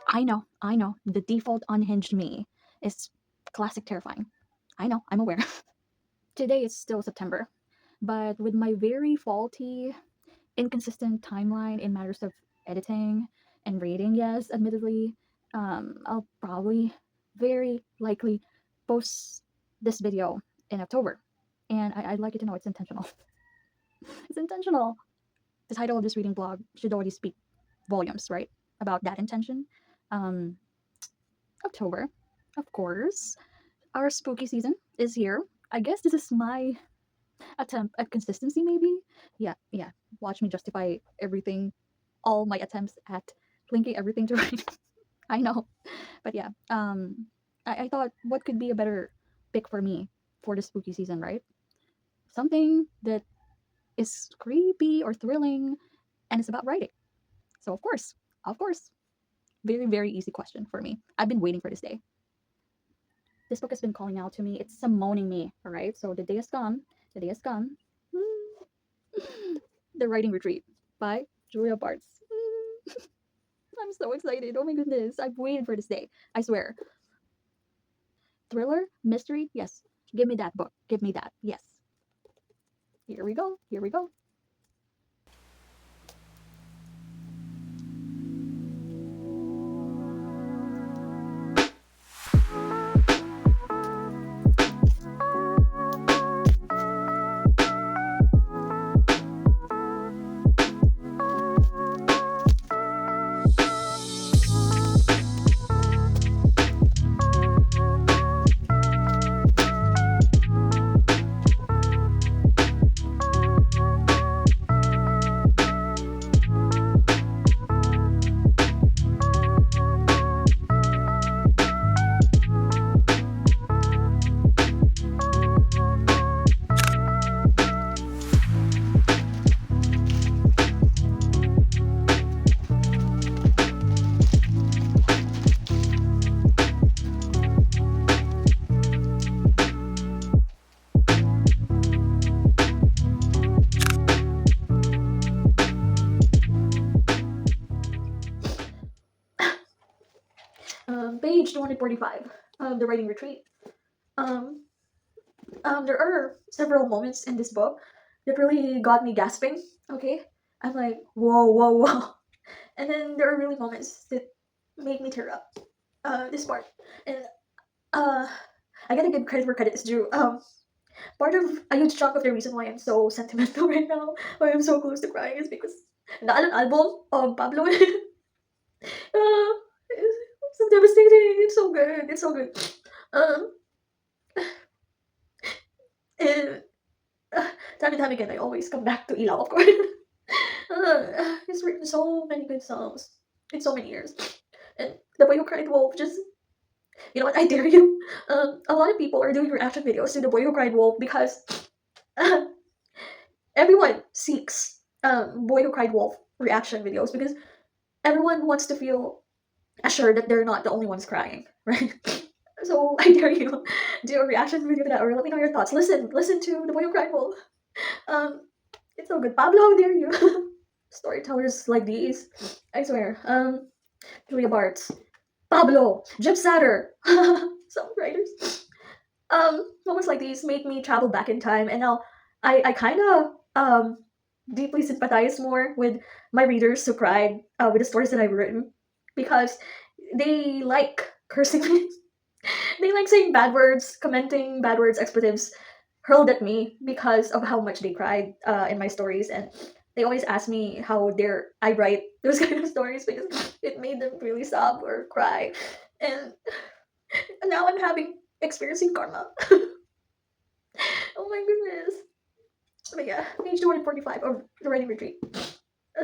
I know. The default unhinged me is classic terrifying. I know, I'm aware. Today is still September, but with my very faulty, inconsistent timeline in matters of editing and reading, yes, admittedly, I'll probably very likely post this video in October. And I'd like you to know it's intentional. It's intentional. The title of this reading blog should already speak volumes, right? About that intention. Um, October, of course. Our spooky season is here. I guess this is my attempt at consistency, maybe. Yeah. Watch me justify everything, all my attempts at linking everything to writing. I know, but yeah. I thought, what could be a better pick for me for the spooky season, right? Something that is creepy or thrilling, and it's about writing. So of course, very very easy question for me. I've been waiting for this day. This book has been calling out to me. It's summoning me. All right. So the day has come. The day has come. The Writing Retreat by Julia Bartz. I'm so excited. Oh my goodness. I've waited for this day. I swear. Thriller? Mystery? Yes. Give me that book. Give me that. Yes. Here we go. Here we go. Page 245 of The Writing Retreat. Um, there are several moments in this book that really got me gasping. Okay, I'm like, whoa. And then there are really moments that make me tear up. This part, and I gotta give credit where credit is due. Part of a huge chunk of the reason why I'm so sentimental right now, why I'm so close to crying, is because the album of Pablo. It's so devastating. It's so good. It's so good. Um, and time and time again, I always come back to Ilaw, of course. He's written so many good songs in so many years. And The Boy Who Cried Wolf, just, you know what, I dare you. A lot of people are doing reaction videos to The Boy Who Cried Wolf because everyone seeks Boy Who Cried Wolf reaction videos because everyone wants to feel assured that they're not the only ones crying, right? So I dare you do a reaction video to that, or let me know your thoughts. Listen to The Boy Who Cried Wolf. It's so good. Pablo, how dare you? Storytellers like these, I swear. Julia Bartz, Pablo, Jim Satur, some writers. Moments like these make me travel back in time, and now I kind of deeply sympathize more with my readers who cried with the stories that I've written, because they like cursing me. They like saying bad words, commenting bad words, expletives hurled at me because of how much they cried in my stories, and they always ask me how dare I write those kind of stories because it made them really sob or cry, and now I'm experiencing karma. Oh my goodness. But yeah, page 245 of The Writing Retreat.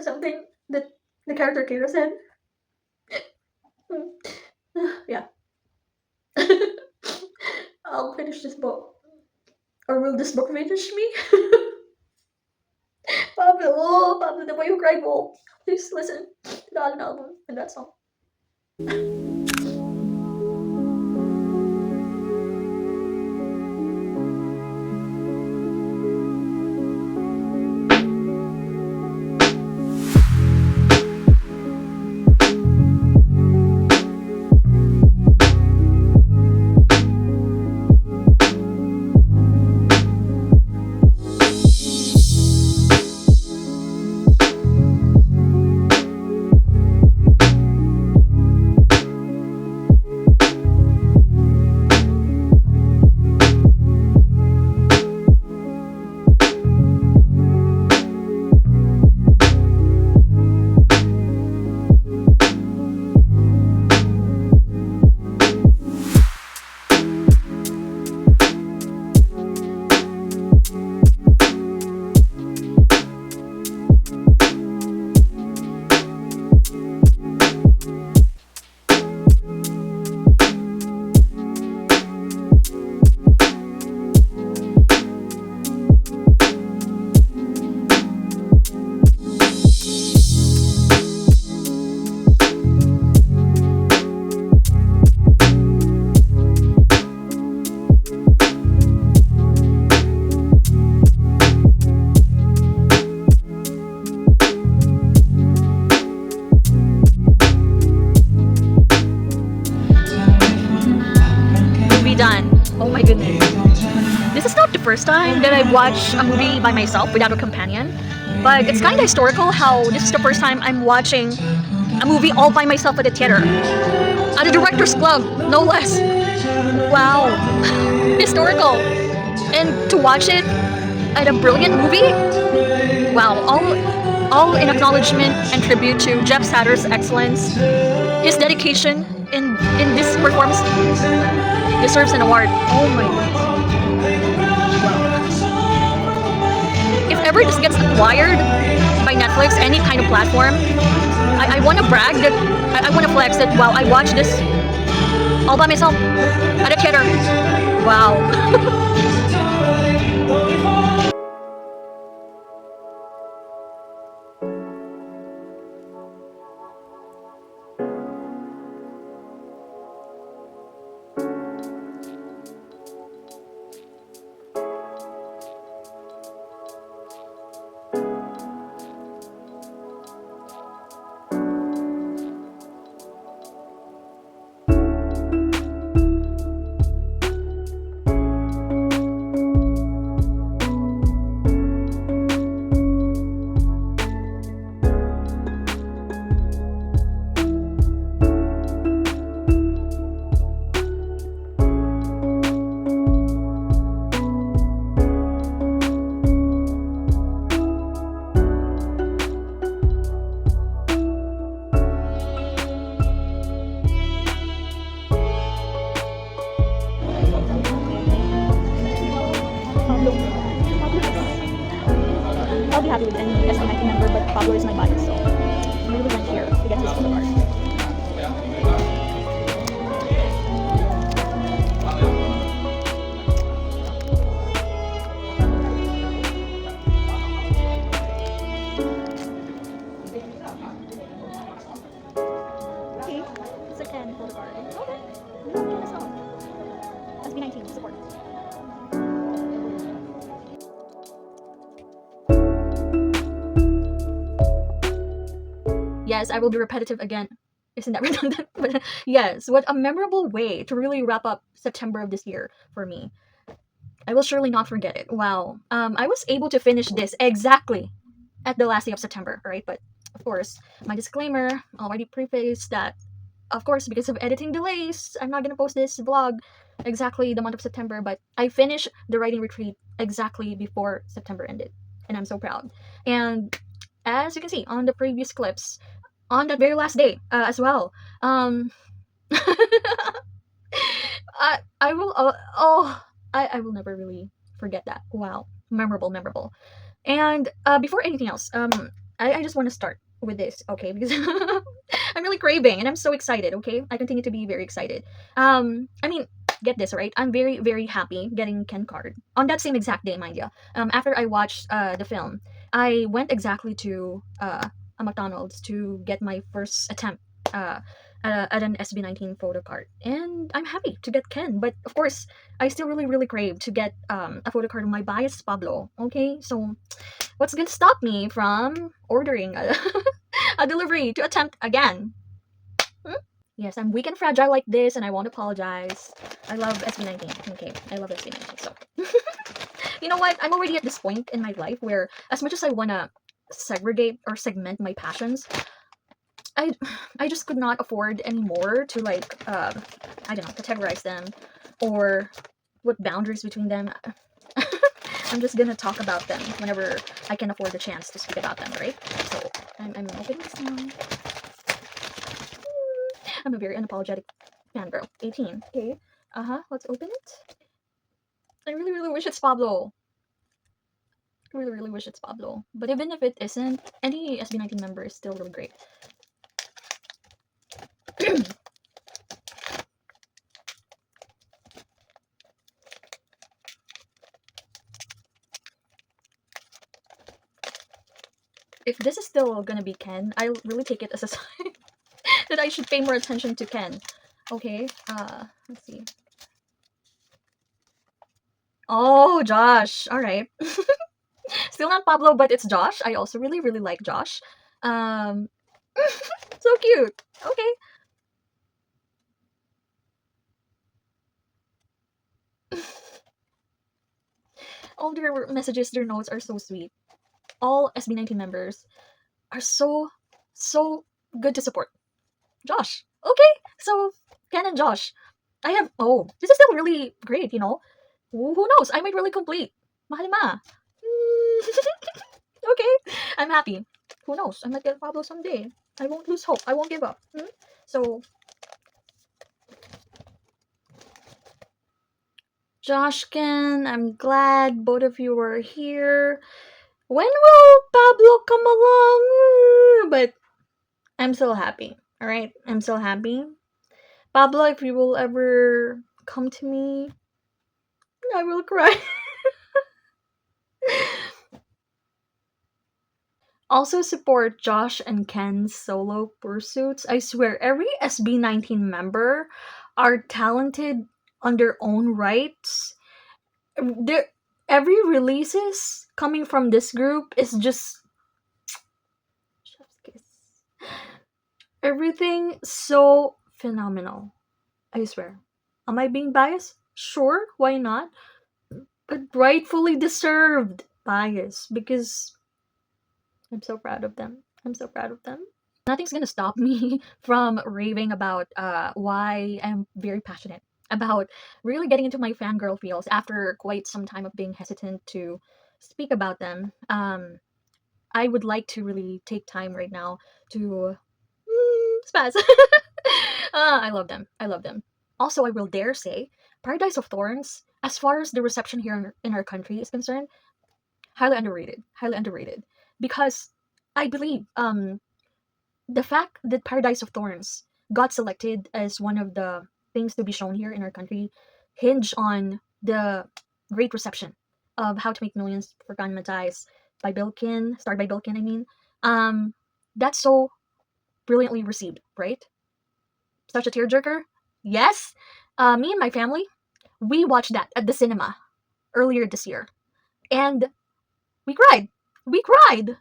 Something that the character Kira said. Yeah. I'll finish this book. Or will this book finish me? Pablo, The Boy Who Cried Wolf. Please listen to the album and that song. first time that I watch a movie by myself without a companion. But it's kind of historical how this is the first time I'm watching a movie all by myself at the theater. At the director's club, no less. Wow. Historical. And to watch it at a brilliant movie, wow, all in acknowledgement and tribute to Jeff Satter's excellence. His dedication in this performance deserves an award. Oh my goodness. If ever this gets acquired by Netflix, any kind of platform, I want to brag that I want to flex that wow, I watched this all by myself at a theater. Wow. Pablo. I'll be happy with any SB19 member, but Pablo is my bias, so I really went here to get his photo card. Okay, it's a 10 photo card. Okay, we love it as well. SB19, support. Yes, I will be repetitive again. Isn't that redundant? But yes, what a memorable way to really wrap up September of this year for me. I will surely not forget it. Wow. I was able to finish this exactly at the last day of September, right? But of course, my disclaimer already prefaced that, of course, because of editing delays, I'm not gonna post this vlog exactly the month of September, but I finished the writing retreat exactly before September ended. And I'm so proud. And as you can see on the previous clips, on that very last day as well. I will I will never really forget that. Wow, memorable, memorable. And before anything else, I just want to start with this, okay? Because I'm really craving and I'm so excited. Okay, I continue to be very excited. I mean, get this right. I'm very very happy getting Ken card on that same exact day, mind you. After I watched the film, I went exactly to a McDonald's to get my first attempt at an SB19 photo card, and I'm happy to get Ken. But of course, I still really really crave to get a photo card of my bias Pablo. Okay, so what's gonna stop me from ordering a delivery to attempt again? Hmm? Yes, I'm weak and fragile like this, and I won't apologize. I love SB19. Okay, I love SB19. So, you know what? I'm already at this point in my life where, as much as I wanna segregate or segment my passions, I I just could not afford anymore to like I don't know, categorize them or put boundaries between them. I'm just gonna talk about them whenever I can afford the chance to speak about them, right? So I'm opening this now. I'm a very unapologetic fangirl. 18. Okay. Let's open it. I really, really wish it's Pablo. I really, really wish it's Pablo. But even if it isn't, any SB19 member is still really great. If this is still gonna be Ken, I'll really take it as a sign that I should pay more attention to Ken. Okay, let's see. Oh, Josh. Alright. Still not Pablo, but it's Josh. I also really, really like Josh. Um, so cute. Okay. all their messages, their notes are so sweet. All SB19 members are so good to support. Josh. Okay, so Ken and Josh. I have, oh, this is still really great, you know. Who knows? I might really complete. Mahal ma. Okay, I'm happy. Who knows? I might get Pablo someday. I won't lose hope. I won't give up. So, Josh, Ken, I'm glad both of you are here. When will Pablo come along? But I'm still happy. Alright? I'm still happy. Pablo, if you will ever come to me, I will cry. Also support Josh and Ken's solo pursuits. I swear, every SB19 member are talented on their own rights. Every releases coming from this group is just chef's kiss. Everything so phenomenal. I swear. Am I being biased? Sure, why not? But rightfully deserved bias because I'm so proud of them. I'm so proud of them. Nothing's gonna stop me from raving about why I'm very passionate about really getting into my fangirl feels after quite some time of being hesitant to speak about them. I would like to really take time right now to spaz. I love them. I love them. Also, I will dare say, Paradise of Thorns, as far as the reception here in our country is concerned, highly underrated. Highly underrated. Because I believe the fact that Paradise of Thorns got selected as one of the things to be shown here in our country hinge on the great reception of How to Make Millions for Gunmatize by Bilkin, starred by Bilkin, I mean. That's so brilliantly received, right? Such a tearjerker. Yes. Me and my family, we watched that at the cinema earlier this year. And we cried. We cried.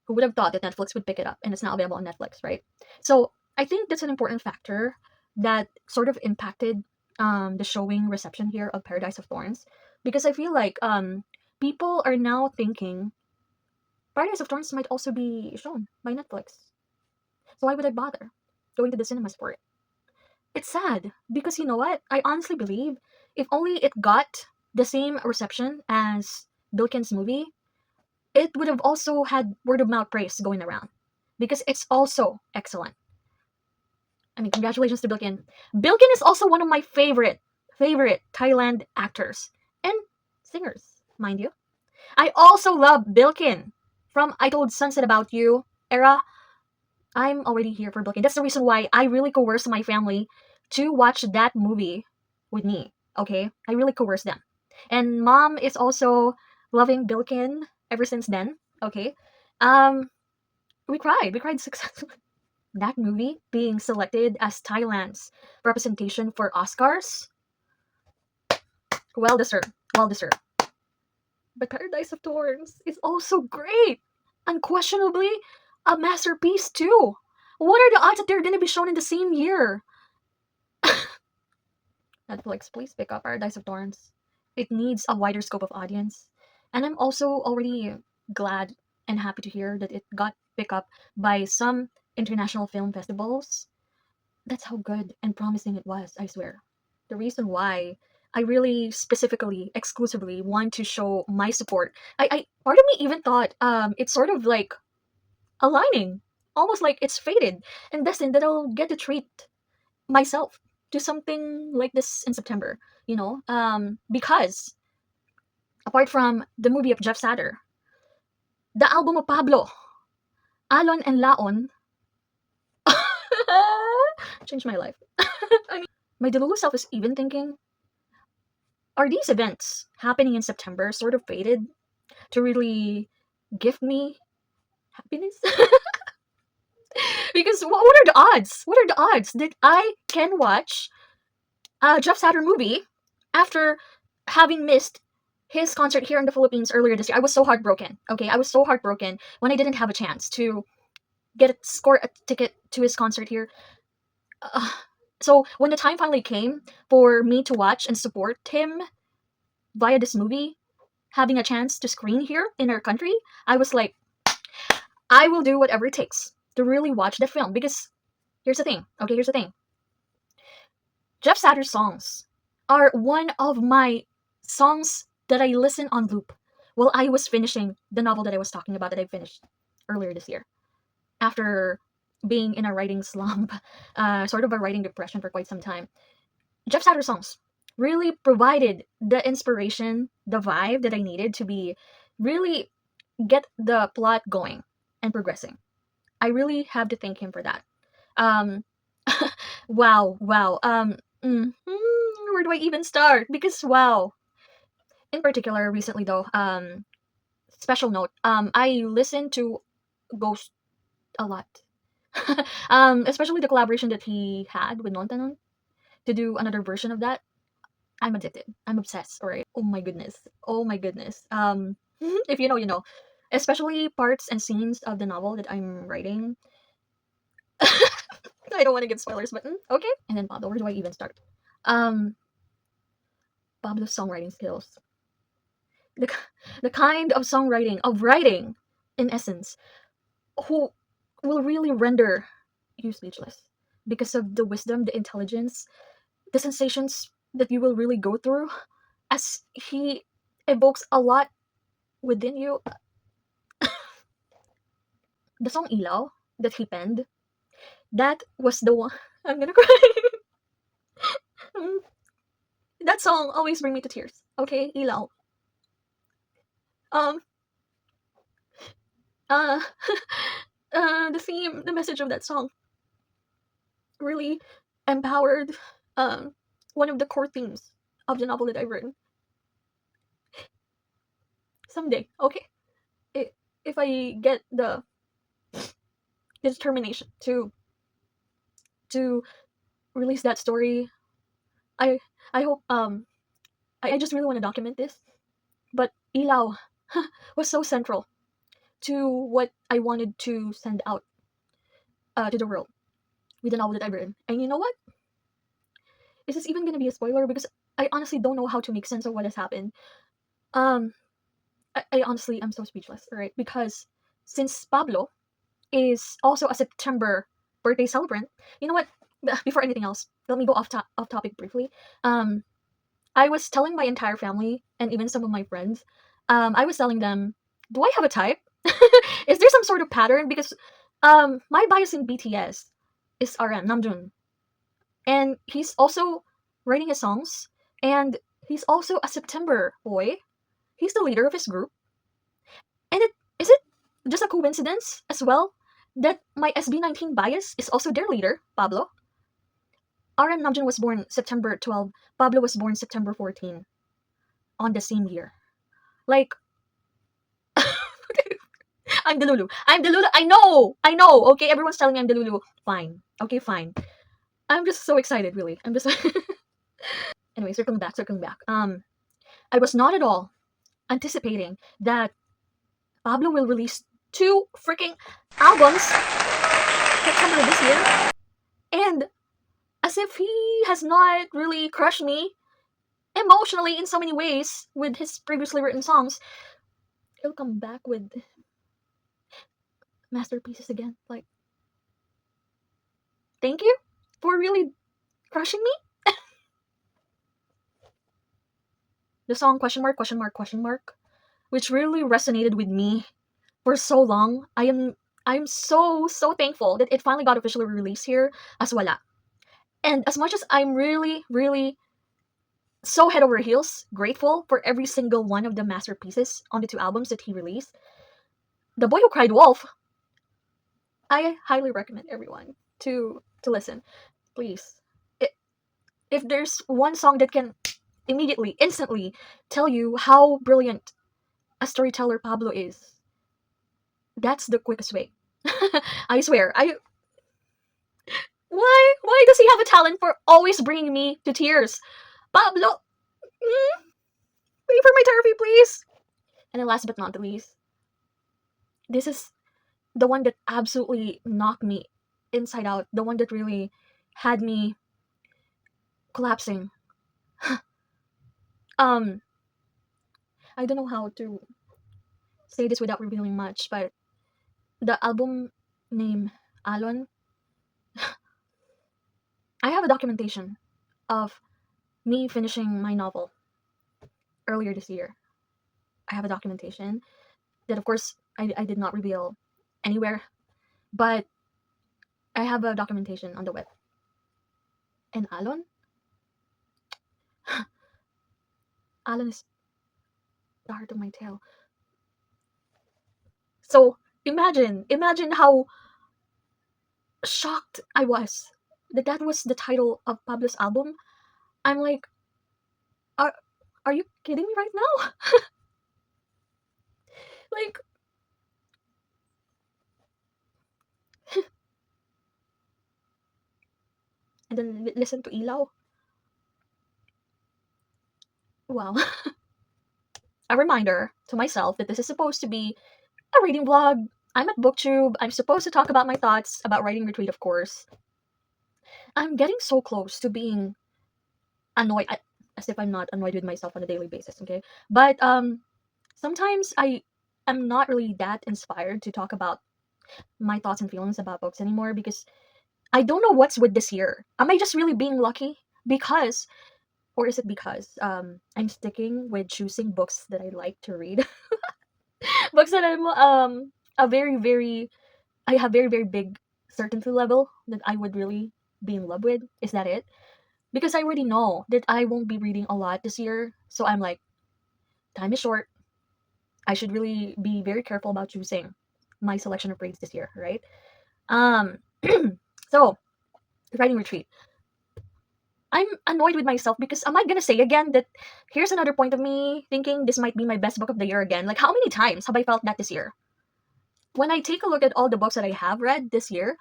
Who would have thought that Netflix would pick it up and it's now available on Netflix, right? So I think that's an important factor that sort of impacted the showing reception here of Paradise of Thorns, because I feel like people are now thinking Paradise of Thorns might also be shown by Netflix. So why would I bother going to the cinemas for it? It's sad because you know what? I honestly believe if only it got the same reception as Bilkin's movie, it would have also had word of mouth praise going around because it's also excellent. I mean, congratulations to Bilkin. Bilkin is also one of my favorite Thailand actors and singers, mind you. I also love Bilkin from I Told Sunset About You era. I'm already here for Bilkin. That's the reason why I really coerced my family to watch that movie with me. Okay, I really coerced them, and mom is also loving Bilkin ever since then. Okay, um, we cried. We cried successfully. That movie being selected as Thailand's representation for Oscars, well deserved. Well deserved. But Paradise of Thorns is also great. Unquestionably, a masterpiece too. What are the odds that they're gonna be shown in the same year? Netflix, please pick up Paradise of Thorns. It needs a wider scope of audience. And I'm also already glad and happy to hear that it got picked up by some international film festivals. That's how good and promising it was, I swear. The reason why I really specifically, exclusively want to show my support. I part of me even thought it's sort of like aligning. Almost like it's fated and destined that I'll get to treat myself to something like this in September, you know? Because apart from the movie of Jeff Satur, the album of Pablo, Alon and Laon, changed my life. I mean, my Delulu self is even thinking, are these events happening in September sort of fated to really give me happiness? Because what are the odds? What are the odds that I can watch a Jeff Satur movie after having missed his concert here in the Philippines earlier this year? I was so heartbroken. Okay, I was so heartbroken when I didn't have a chance to score a ticket to his concert here. Uh, so when the time finally came for me to watch and support him via this movie, having a chance to screen here in our country, I was like, I will do whatever it takes to really watch the film. Because here's the thing. Okay, here's the thing. Jeff Satur's songs are one of my songs that I listen on loop while I was finishing the novel that I was talking about that I finished earlier this year. After being in a writing slump, sort of a writing depression for quite some time, Jeff Satur songs really provided the inspiration, the vibe that I needed to be really get the plot going and progressing. I really have to thank him for that. Um, wow. Where do I even start? Because wow. In particular, recently though, special note, I listen to Ghost a lot. Especially the collaboration that he had with Nontanon to do another version of that. I'm addicted. I'm obsessed. Alright. Oh my goodness. Oh my goodness. If you know, you know. Especially parts and scenes of the novel that I'm writing. I don't want to get spoilers, but okay. And then Pablo, where do I even start? Um, Pablo's songwriting skills. The, the kind of songwriting, of writing, in essence, who will really render you speechless because of the wisdom, the intelligence, the sensations that you will really go through as he evokes a lot within you. The song Ilaw that he penned, that was the one. I'm gonna cry. That song always bring me to tears. Okay, Ilaw. Um, uh, the theme, the message of that song really empowered one of the core themes of the novel that I've written. Someday, okay, if I get the determination to release that story, I I hope I just really want to document this. But Ilaw was so central to what I wanted to send out to the world with the novel that I've written. And you know what? Is this even gonna be a spoiler? Because I honestly don't know how to make sense of what has happened. Um, I honestly am so speechless, right? Because since Pablo is also a September birthday celebrant, you know what? Before anything else, let me go off topic briefly. Um, I was telling my entire family and even some of my friends, I was telling them, do I have a type? Is there some sort of pattern? Because my bias in BTS is RM Namjoon, and he's also writing his songs, and he's also a September boy. He's the leader of his group, and is it just a coincidence as well that my SB19 bias is also their leader, Pablo? RM Namjoon was born September 12. Pablo was born September 14 on the same year. Like, I'm the Lulu. I'm the Lulu. I know. Okay, everyone's telling me I'm the Lulu. Fine. Okay, fine. I'm just so excited, really. I'm just. Anyway, circling back. I was not at all anticipating that Pablo will release 2 freaking albums September this year, and as if he has not really crushed me emotionally in so many ways with his previously written songs, he'll come back with masterpieces again. Like, thank you for really crushing me. The song question mark, which really resonated with me for so long. I'm so thankful that it finally got officially released here as Wala. And as much as I'm really so head over heels grateful for every single one of the masterpieces on the 2 albums that he released, The Boy Who Cried Wolf, I highly recommend everyone to listen. Please. If there's one song that can immediately, instantly tell you how brilliant a storyteller Pablo is, that's the quickest way. I swear. Why does he have a talent for always bringing me to tears? Pablo, pay for my therapy, please. And then last but not the least, this is the one that absolutely knocked me inside out. The one that really had me collapsing. Um, I don't know how to say this without revealing much, but the album name Alon, I have a documentation of me finishing my novel earlier this year. I have a documentation that, of course, I did not reveal anywhere, but I have a documentation on the web. And Alon? Alon is the heart of my tale. So imagine how shocked I was that that was the title of Pablo's album. I'm like, are are you kidding me right now? Like, and then listen to Ilaw. Wow. A reminder to myself that this is supposed to be a reading vlog. I'm at booktube. I'm supposed to talk about my thoughts about writing retreat, of course. I'm getting so close to being annoyed, as if I'm not annoyed with myself on a daily basis, okay? But sometimes I am not really that inspired to talk about my thoughts and feelings about books anymore because I don't know what's with this year. Am I just really being lucky? Because, or is it because I'm sticking with choosing books that I like to read? Books that I'm a very, very, I have very, very big certainty level that I would really be in love with. Is that it? Because I already know that I won't be reading a lot this year. So I'm like, time is short. I should really be very careful about choosing my selection of reads this year, right? Um, so writing retreat. I'm annoyed with myself because am I gonna say again that here's another point of me thinking this might be my best book of the year again? Like how many times have I felt that this year? When I take a look at all the books that I have read this year,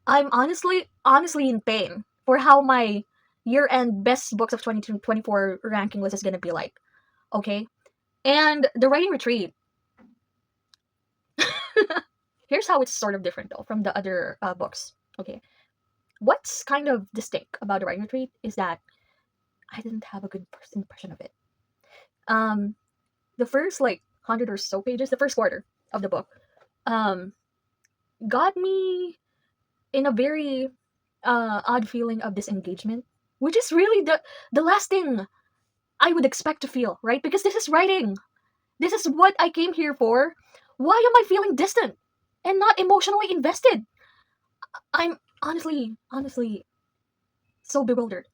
I'm honestly in pain for how my year-end best books of 2024 ranking list is gonna be like. Okay? And the writing retreat. Here's how it's sort of different though from the other books. Okay. What's kind of distinct about the writing retreat is that I didn't have a good first impression of it. Um, the first like 100 or so pages, the first quarter of the book, um, got me in a very odd feeling of disengagement, which is really the last thing I would expect to feel, right? Because this is writing. This is what I came here for. Why am I feeling distant and not emotionally invested? I'm honestly so bewildered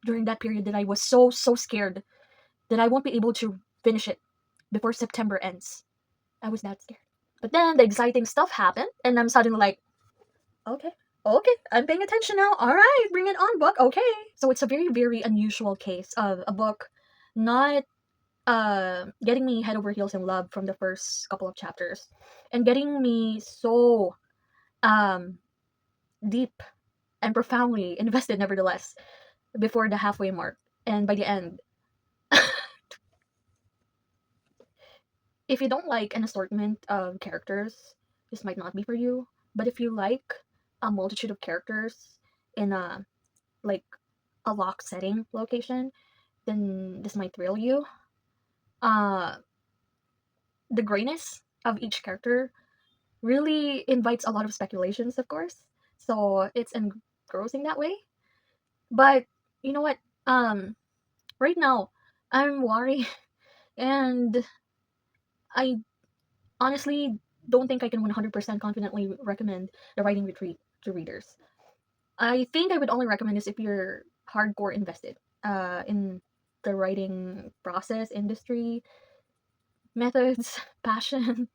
during that period that I was so scared that I won't be able to finish it before September ends. I was that scared. But then the exciting stuff happened, and I'm suddenly like, okay, okay, I'm paying attention now. All right, bring it on, book. Okay. So it's a very, very unusual case of a book not getting me head over heels in love from the first couple of chapters and getting me so um, deep and profoundly invested, nevertheless, before the halfway mark. And by the end, if you don't like an assortment of characters, this might not be for you. But if you like a multitude of characters in a like a locked setting location, then this might thrill you. Uh, the grayness of each character really invites a lot of speculations, of course. So it's engrossing that way. But you know what? Um, right now, I'm worried, and I honestly don't think I can 100% confidently recommend the writing retreat to readers. I think I would only recommend this if you're hardcore invested in the writing process, industry, methods, passion.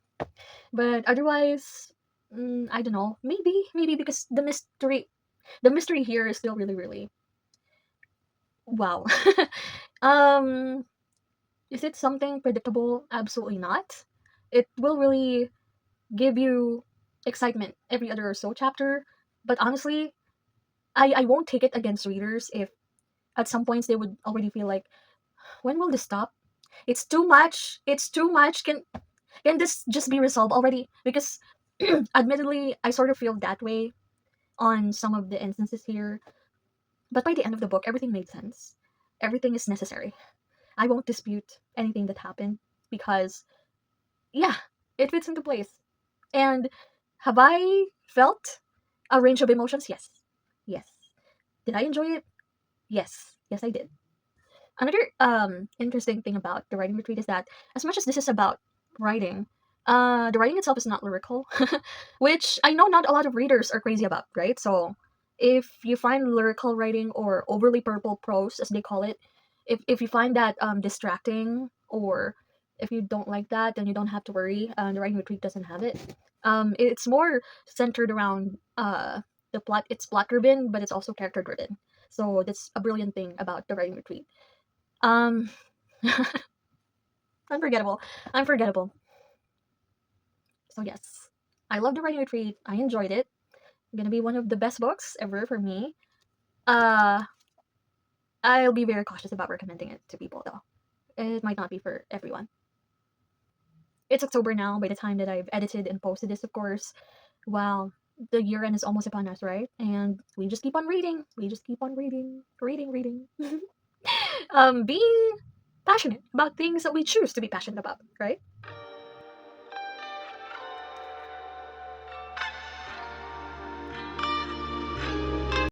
But otherwise, I don't know. Maybe because the mystery here is still really, really wow. um, is it something predictable? Absolutely not. It will really give you excitement every other or so chapter. But honestly, I won't take it against readers if at some points they would already feel like, when will this stop? It's too much. It's too much. Can this just be resolved already? Because admittedly, I sort of feel that way on some of the instances here. But by the end of the book, everything made sense. Everything is necessary. I won't dispute anything that happened because, yeah, it fits into place. And have I felt a range of emotions? Yes. Yes. Did I enjoy it? Yes. Yes, I did. Another interesting thing about the writing retreat is that as much as this is about writing, the writing itself is not lyrical, which I know not a lot of readers are crazy about, right? So if you find lyrical writing or overly purple prose, as they call it, if you find that distracting, or if you don't like that, then you don't have to worry. The writing retreat doesn't have it. It's more centered around the plot. It's plot driven, but it's also character driven. So that's a brilliant thing about the writing retreat. Um, unforgettable, unforgettable. So yes, I love the writing retreat. I enjoyed it. Gonna be one of the best books ever for me. Uh, I'll be very cautious about recommending it to people though. It might not be for everyone. It's October now by the time that I've edited and posted this, of course. Wow, the year end is almost upon us, right? And we just keep on reading. We just keep on reading, reading, reading. Being passionate about things that we choose to be passionate about, right?